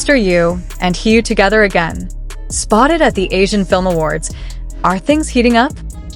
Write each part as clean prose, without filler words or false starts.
Esther Yu and Yu together again. Spotted at the Asian Film Awards. Are things heating up?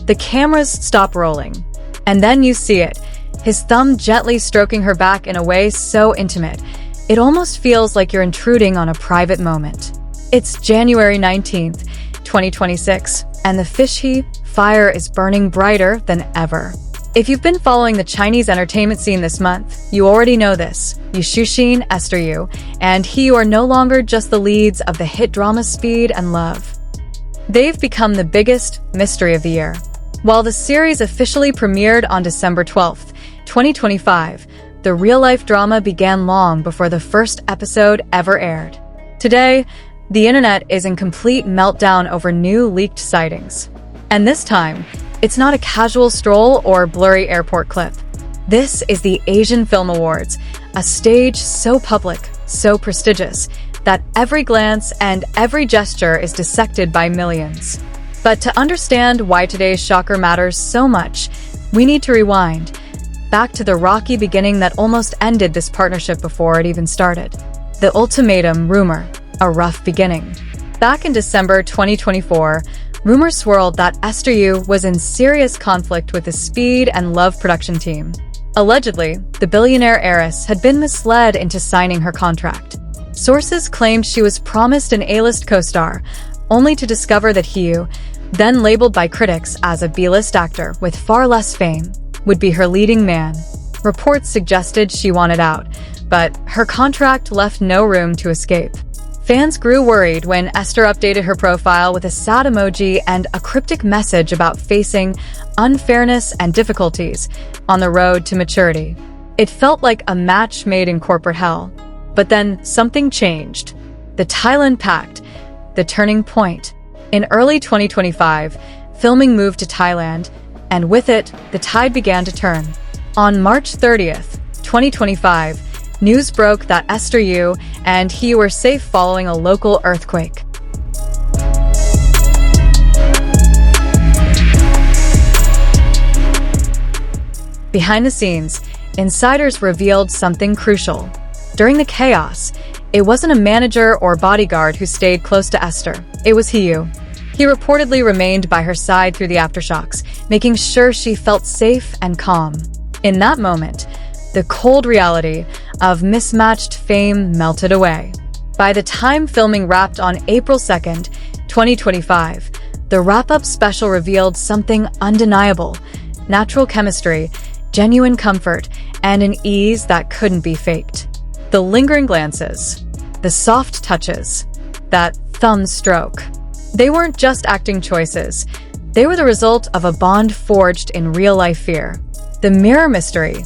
The cameras stop rolling. And then you see it, his thumb gently stroking her back in a way so intimate, it almost feels like you're intruding on a private moment. It's January 19th, 2026, and the Fishhe fire is burning brighter than ever. If you've been following the Chinese entertainment scene this month, you already know this. Shuxin, Esther Yu, and Yu are no longer just the leads of the hit drama Speed and Love. They've become the biggest mystery of the year. While the series officially premiered on December 12th, 2025, the real-life drama began long before the first episode ever aired. Today, the internet is in complete meltdown over new leaked sightings. And this time, it's not a casual stroll or blurry airport clip. This is the Asian Film Awards, a stage so public, so prestigious, that every glance and every gesture is dissected by millions. But to understand why today's shocker matters so much, we need to rewind back to the rocky beginning that almost ended this partnership before it even started. The ultimatum rumor, a rough beginning. Back in December 2024, rumors swirled that Esther Yu was in serious conflict with the Speed and Love production team. Allegedly, the billionaire heiress had been misled into signing her contract. Sources claimed she was promised an A-list co-star, only to discover that Yu, then labeled by critics as a B-list actor with far less fame, would be her leading man. Reports suggested she wanted out, but her contract left no room to escape. Fans grew worried when Esther updated her profile with a sad emoji and a cryptic message about facing unfairness and difficulties on the road to maturity. It felt like a match made in corporate hell. But then something changed. The Thailand Pact, the turning point. In early 2025, filming moved to Thailand, and with it, the tide began to turn. On March 30th, 2025, news broke that Esther Yu and Yu were safe following a local earthquake. Behind the scenes, insiders revealed something crucial. During the chaos, it wasn't a manager or bodyguard who stayed close to Esther. It was Yu. He reportedly remained by her side through the aftershocks, making sure she felt safe and calm. In that moment, the cold reality of mismatched fame melted away. By the time filming wrapped on April 2nd, 2025, the wrap-up special revealed something undeniable: natural chemistry, genuine comfort, and an ease that couldn't be faked. The lingering glances, the soft touches, that thumb stroke. They weren't just acting choices. They were the result of a bond forged in real-life fear. The mirror mystery.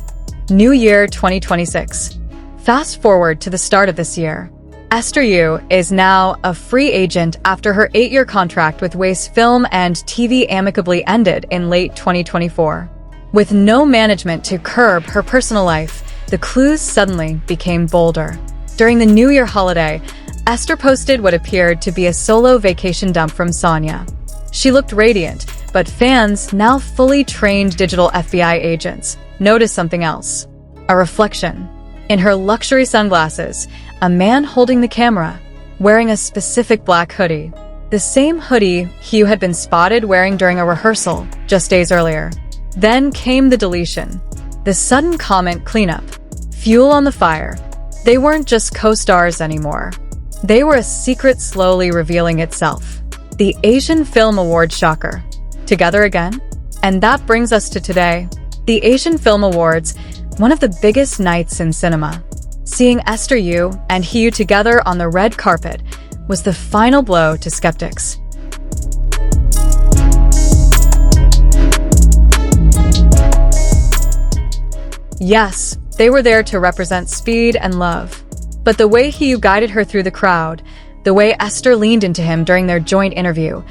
New Year 2026. Fast forward to the start of this year. Esther Yu is now a free agent after her 8-year contract with Waste Film and TV amicably ended in late 2024. With no management to curb her personal life, the clues suddenly became bolder. During the New Year holiday, Esther posted what appeared to be a solo vacation dump from Sanya. She looked radiant, but fans, now fully trained digital FBI agents, noticed something else. A reflection. In her luxury sunglasses, a man holding the camera, wearing a specific black hoodie. The same hoodie Yu had been spotted wearing during a rehearsal just days earlier. Then came the deletion. The sudden comment cleanup. Fuel on the fire. They weren't just co-stars anymore. They were a secret slowly revealing itself. The Asian Film Awards shocker. Together again? And that brings us to today. The Asian Film Awards, one of the biggest nights in cinema. Seeing Esther Yu and Yu together on the red carpet was the final blow to skeptics. Yes, they were there to represent Speed and Love. But the way Yu guided her through the crowd, the way Esther leaned into him during their joint interview,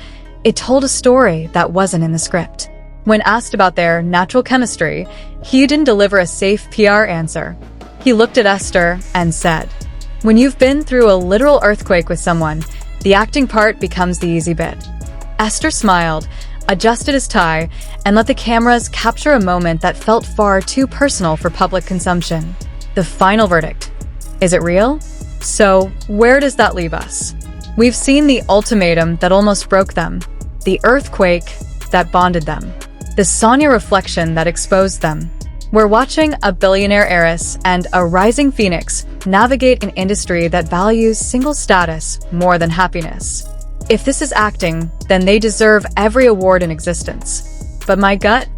it told a story that wasn't in the script. When asked about their natural chemistry, Yu didn't deliver a safe PR answer. He looked at Esther and said, "When you've been through a literal earthquake with someone, the acting part becomes the easy bit." Esther smiled, adjusted his tie, and let the cameras capture a moment that felt far too personal for public consumption. The final verdict. Is it real? So, where does that leave us? We've seen the ultimatum that almost broke them, the earthquake that bonded them, the Sanya reflection that exposed them. We're watching a billionaire heiress and a rising phoenix navigate an industry that values single status more than happiness. If this is acting, then they deserve every award in existence. But my gut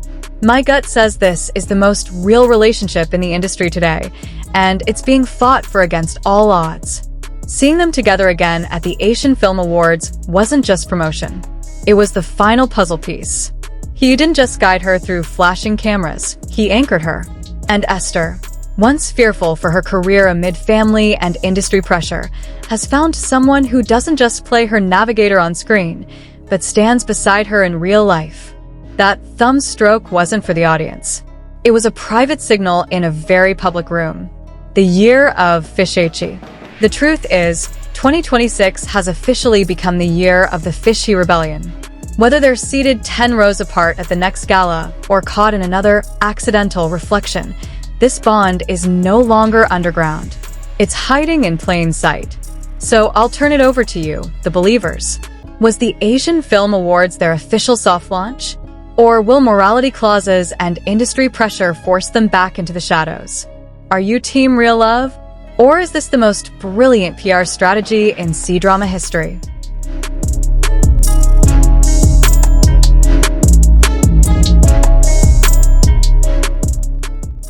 says this is the most real relationship in the industry today, and it's being fought for against all odds. Seeing them together again at the Asian Film Awards wasn't just promotion. It was the final puzzle piece. He didn't just guide her through flashing cameras, he anchored her. And Esther, once fearful for her career amid family and industry pressure, has found someone who doesn't just play her navigator on screen, but stands beside her in real life. That thumb stroke wasn't for the audience. It was a private signal in a very public room. The year of Fishichi. The truth is, 2026 has officially become the year of the Fishy Rebellion. Whether they're seated 10 rows apart at the next gala or caught in another accidental reflection, this bond is no longer underground. It's hiding in plain sight. So I'll turn it over to you, the believers. Was the Asian Film Awards their official soft launch? Or will morality clauses and industry pressure force them back into the shadows? Are you team real love? Or is this the most brilliant PR strategy in C-drama history?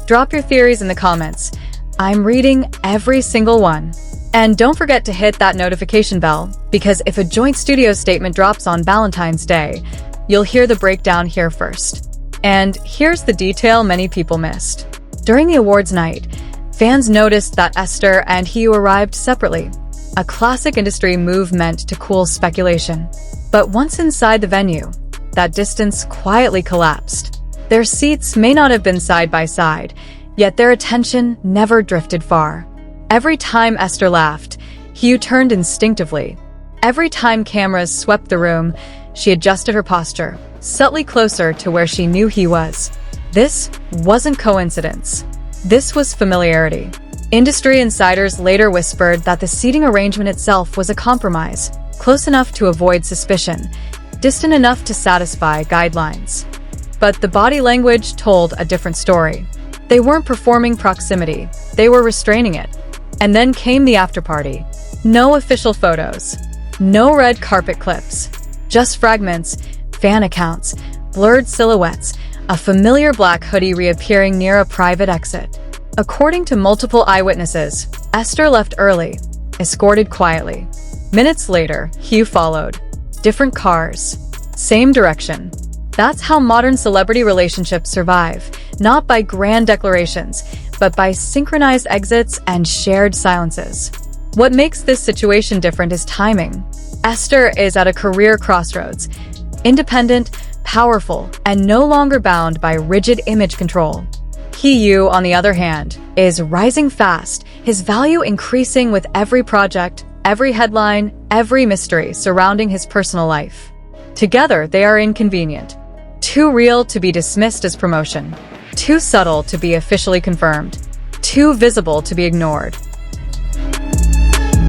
Drop your theories in the comments. I'm reading every single one. And don't forget to hit that notification bell, because if a joint studio statement drops on Valentine's Day, you'll hear the breakdown here first. And here's the detail many people missed. During the awards night, fans noticed that Esther and Yu arrived separately, a classic industry move meant to cool speculation. But once inside the venue, that distance quietly collapsed. Their seats may not have been side by side, yet their attention never drifted far. Every time Esther laughed, Yu turned instinctively. Every time cameras swept the room, she adjusted her posture, subtly closer to where she knew he was. This wasn't coincidence. This was familiarity. Industry insiders later whispered that the seating arrangement itself was a compromise, close enough to avoid suspicion, distant enough to satisfy guidelines. But the body language told a different story. They weren't performing proximity, they were restraining it. And then came the after-party. No official photos, no red carpet clips, just fragments, fan accounts, blurred silhouettes, a familiar black hoodie reappearing near a private exit. According to multiple eyewitnesses, Esther left early, escorted quietly. Minutes later, Yu followed. Different cars, same direction. That's how modern celebrity relationships survive, not by grand declarations, but by synchronized exits and shared silences. What makes this situation different is timing. Esther is at a career crossroads, independent, powerful, and no longer bound by rigid image control. Yu, on the other hand, is rising fast, his value increasing with every project, every headline, every mystery surrounding his personal life. Together, they are inconvenient. Too real to be dismissed as promotion. Too subtle to be officially confirmed. Too visible to be ignored.